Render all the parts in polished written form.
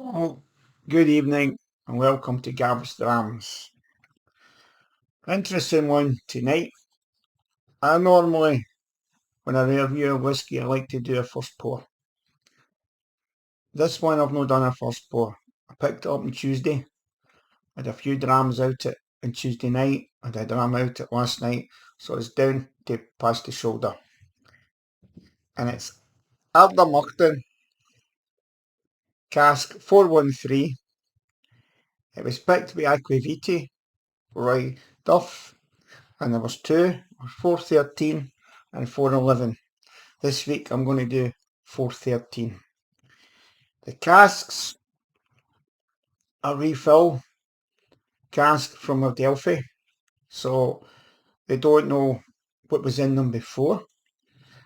Oh, good evening and welcome to Gav's Drams. Interesting one tonight. I normally, when I review a whisky, I like to do a first pour. This one I've not done a first pour. I picked it up on Tuesday. I had a few drams out it on Tuesday night. I had a dram out it last night, so it's down to past the shoulder. And it's Ardnamurchan cask 413. It was picked by Aqvavitae, Roy Duff, and there was two, 413 and 411. This week I'm going to do 413. The casks are refill cask from Aqvavitae, so they don't know what was in them before.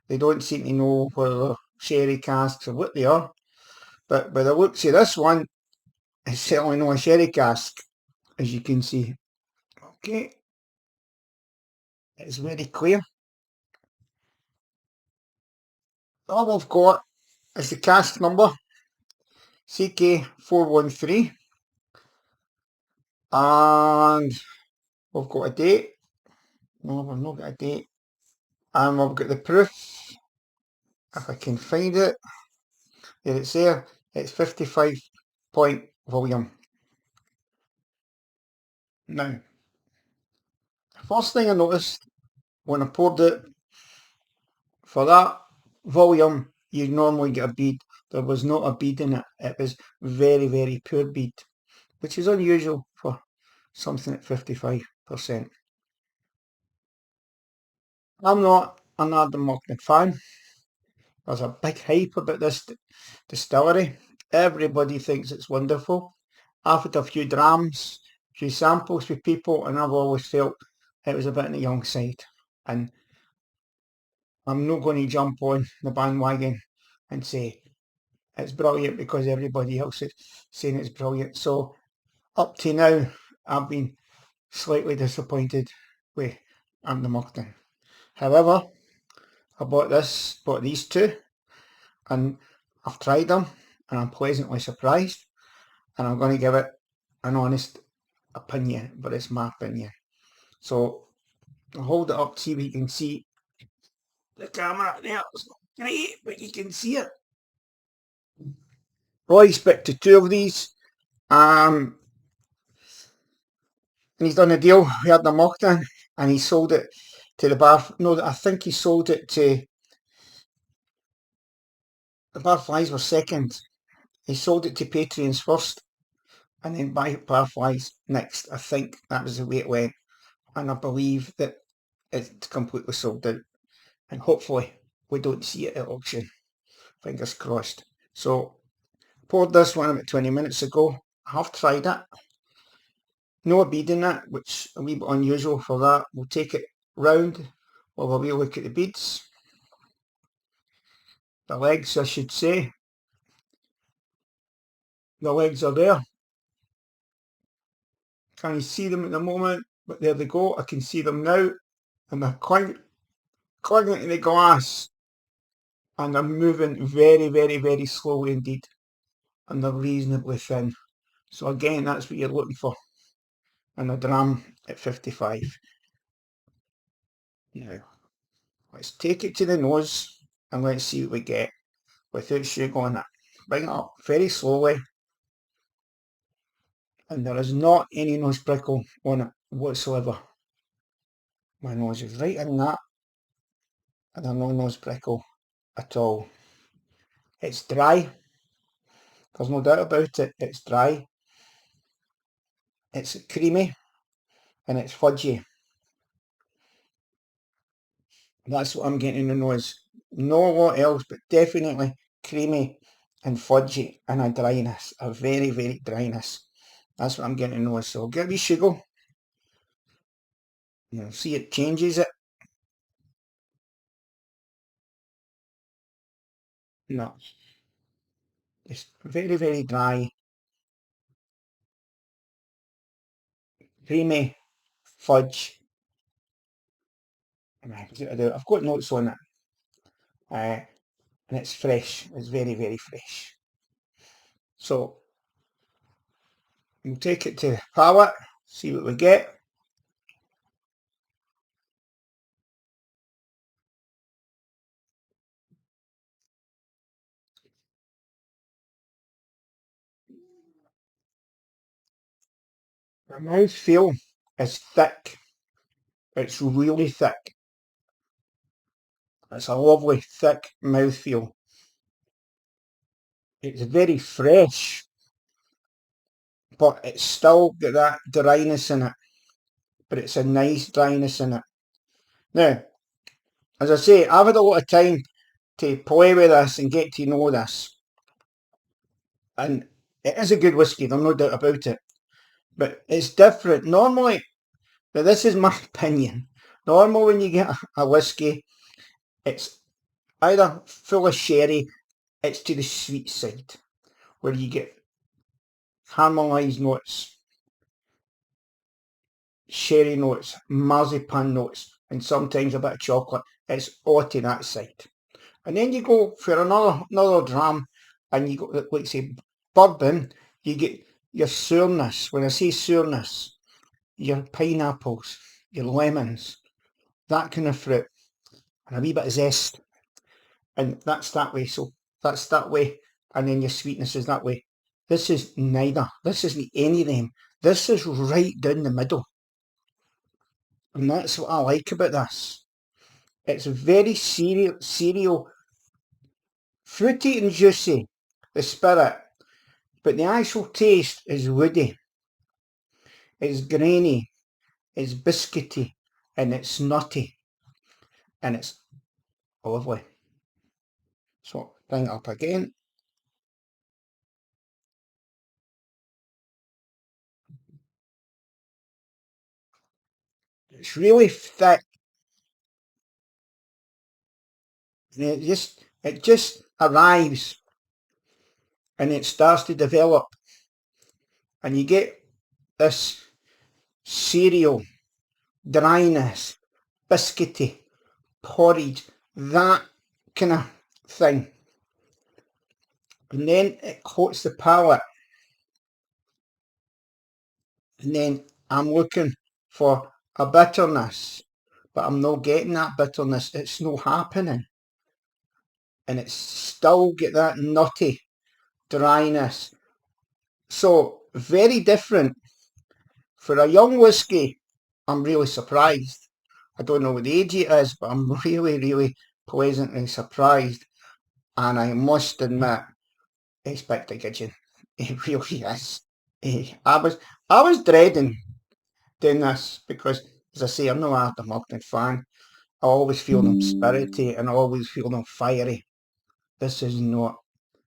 They don't seem to know whether they're sherry casks or what they are. But by the looks of this one, it's certainly not a sherry cask, as you can see. Okay, it's very clear. All we've got is the cask number, CK413, and we've got a date. No, we've not got a date. And we've got the proof, if I can find it. There it's there. It's 55 point volume. Now, the first thing I noticed when I poured it, for that volume, you normally get a bead. There was not a bead in it. It was very, very poor bead, which is unusual for something at 55%. I'm not an Ardnamurchan fan. There's a big hype about this distillery. Everybody thinks it's wonderful. I've had a few drams, a few samples with people, and I've always felt it was a bit on the young side. And I'm not going to jump on the bandwagon and say it's brilliant because everybody else is saying it's brilliant. So up to now, I've been slightly disappointed with Ardnamurchan. However, I bought these two, and I've tried them, and I'm pleasantly surprised. And I'm going to give it an honest opinion, but it's my opinion. So I'll hold it up, see if you can see the camera there. It's not great, but you can see it. Roy's picked to two of these. And he's done a deal with Ardnamurchan, and he sold it to the bar. No, I think he sold it to the Barflies were second. He sold it to Patreons first, and then Barflies next. I think that was the way it went, and I believe that it's completely sold out. And hopefully we don't see it at auction. Fingers crossed. So poured this one about 20 minutes ago. I have tried it. No bead in it, which a wee bit unusual for that. We'll take it round. We'll have a wee look at the beads. The legs, I should say. The legs are there. Can't you see them at the moment? But there they go. I can see them now. And they're clinging to the glass. And they're moving very, very, very slowly indeed. And they're reasonably thin. So again, that's what you're looking for in a dram at 55. Now, let's take it to the nose and let's see what we get without sugar on it. Bring it up very slowly. And there is not any nose prickle on it whatsoever. My nose is right in that, and there's no nose prickle at all. It's dry. There's no doubt about it. It's dry. It's creamy, and it's fudgy. That's what I'm getting in the nose. No lot else, but definitely creamy and fudgy and a dryness, a very, very dryness. That's what I'm getting in the nose. So I'll get a wee sugar. You'll see it changes it. No, it's very, very dry, creamy, fudge. I've got notes on it. And it's fresh. It's very, very fresh. So We'll take it to palate, see what we get. The mouthfeel is thick. It's really thick. It's a lovely thick mouthfeel. It's very fresh, but it's still got that dryness in it. But it's a nice dryness in it. Now, as I say, I've had a lot of time to play with this and get to know this. And it is a good whisky, there's no doubt about it. But it's different. Normally, now this is my opinion, normally when you get a whisky, it's either full of sherry, it's to the sweet side, where you get caramelised notes, sherry notes, marzipan notes, and sometimes a bit of chocolate. It's all to that side. And then you go for another dram, and you go, like say, bourbon, you get your sourness. When I say sourness, your pineapples, your lemons, that kind of fruit, and a wee bit of zest. And that's that way. So that's that way. And then your sweetness is that way. This is neither. This isn't any of them. This is right down the middle. And that's what I like about this. It's very cereal, fruity and juicy, the spirit. But the actual taste is woody. It's grainy. It's biscuity. And it's nutty. And it's lovely. So bring it up again. It's really thick. And it just arrives and it starts to develop. And you get this cereal, dryness, biscuity, porridge, that kind of thing. And then it coats the palate. And then I'm looking for a bitterness, but I'm not getting that bitterness. It's not happening. And it's still get that nutty dryness. So very different. For a young whisky, I'm really surprised. I don't know what age it is, but I'm really, really pleasantly surprised. And I must admit, it's back to kitchen. It really is. I was dreading doing this because, as I say, I'm no Ardnamurchan fan. I always feel them spirity and I always feel them fiery. This is not.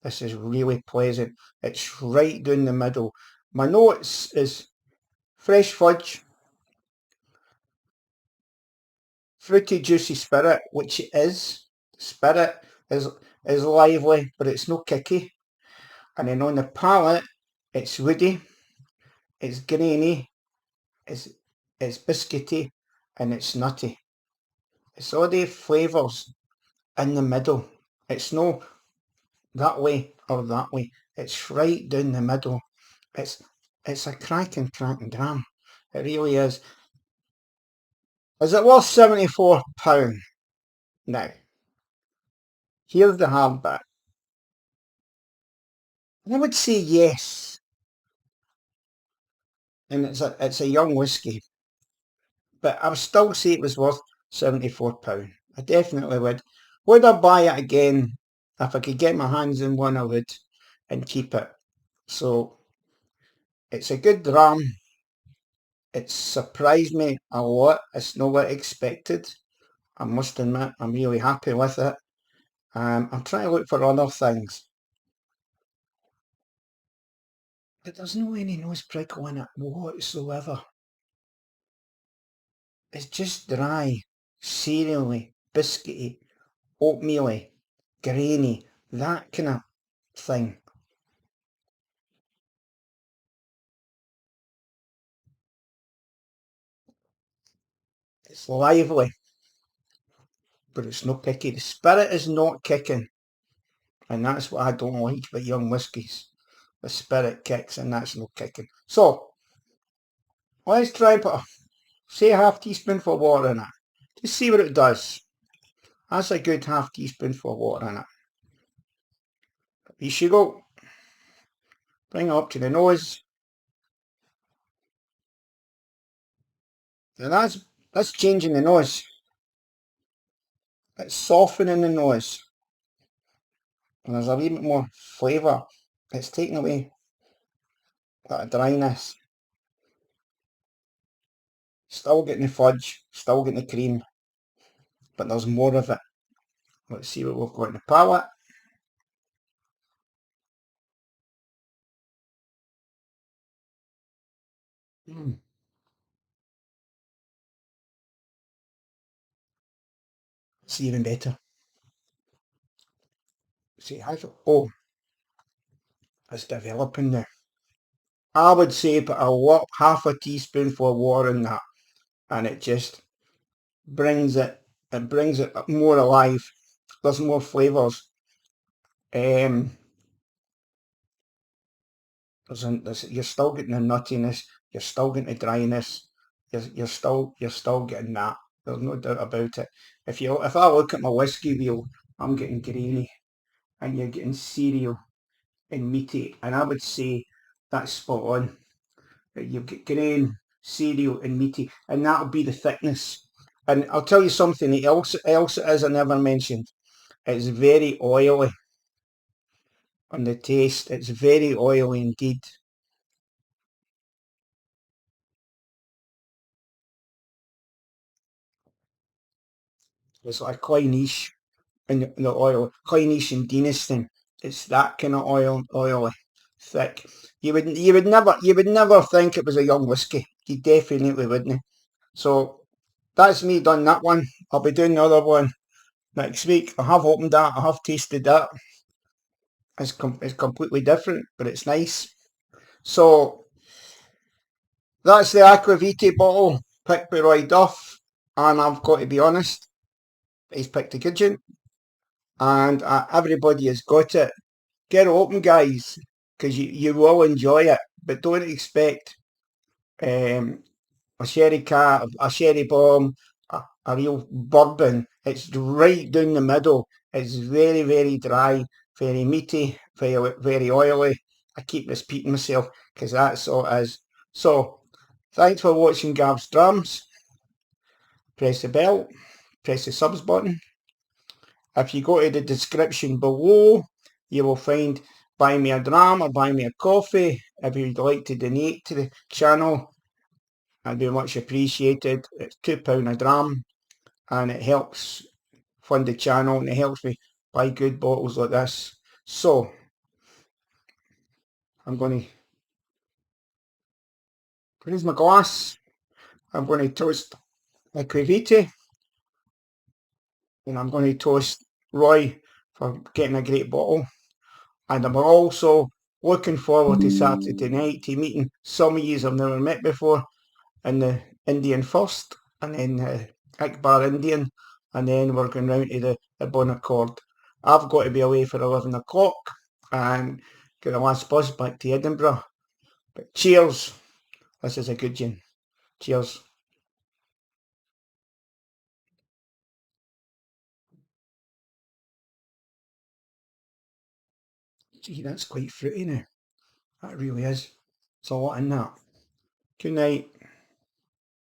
This is really pleasant. It's right down the middle. My notes is fresh fudge, fruity juicy spirit, which it is. Spirit is is lively, but it's no kicky. And then on the palate, it's woody, it's grainy, it's it's biscuity, and it's nutty. It's all the flavours in the middle. It's no that way or that way. It's right down the middle. It's it's a cracking dram. It really is. Is it worth £74? Now, here's the hard bit. I would say yes. And it's a young whisky. But I would still say it was worth £74. I definitely would. Would I buy it again? If I could get my hands on one, I would, and keep it. So it's a good dram. It surprised me a lot. It's not what I expected. I must admit, I'm really happy with it. I'm trying to look for other things. But there's no any nose prickle in it whatsoever. It's just dry, cereally, biscuity, oatmeally, grainy, that kind of thing. It's lively, but it's not kicky. The spirit is not kicking, and that's what I don't like about young whiskies. the spirit kicks and that's no kicking. So, let's try and put, say, a half teaspoonful of water in it. Just see what it does. That's a good half teaspoonful of water in it. Here you go. Bring it up to the nose. And that's changing the nose. It's softening the nose. And there's a wee bit more flavour. It's taking away that dryness. Still getting the fudge, still getting the cream, but there's more of it. Let's see what we've got in the palate. It's even better. See, oh, it's developing now. I would say put half a teaspoonful of water in that, and it just brings it more alive. There's more flavours. You're still getting the nuttiness, you're still getting the dryness, you're still getting that. There's no doubt about it. If I look at my whiskey wheel, I'm getting grainy, and you're getting cereal and meaty, and I would say that's spot on. You get grain, cereal, and meaty, and that'll be the thickness. And I'll tell you something else it is I never mentioned. It's very oily on the taste. It's very oily indeed. It's like quite niche in the oil, quite niche and Denniston. It's that kind of oily, thick. You would never think it was a young whiskey. You definitely wouldn't. So that's me done that one. I'll be doing the other one next week. I have opened that. I have tasted that. It's completely different, but it's nice. So that's the Aquavitae bottle picked by Roy Duff, and I've got to be honest, he's picked a good one, and everybody has got it. Get it open, guys, because you will enjoy it, but don't expect um, a sherry bomb, a real bourbon. It's right down the middle. It's very, very dry, very meaty, very oily. I keep repeating myself because that's all it is. So, thanks for watching Gav's Drums. Press the bell, press the subs button. If you go to the description below, you will find buy me a dram or buy me a coffee. If you'd like to donate to the channel, I'd be much appreciated. It's £2 a dram, and it helps fund the channel, and it helps me buy good bottles like this. So I'm going to raise my glass. I'm going to toast Aqvavitae, and I'm going to toast Roy for getting a great bottle. And I'm also looking forward to Saturday night to meeting some of you I've never met before in the Indian first, and then Akbar Indian, and then we're going round to the Bon Accord. I've got to be away for 11 o'clock and get the last bus back to Edinburgh. But cheers. This is a good gin. Cheers. Gee, that's quite fruity now. That really is. It's a lot in that. Good night.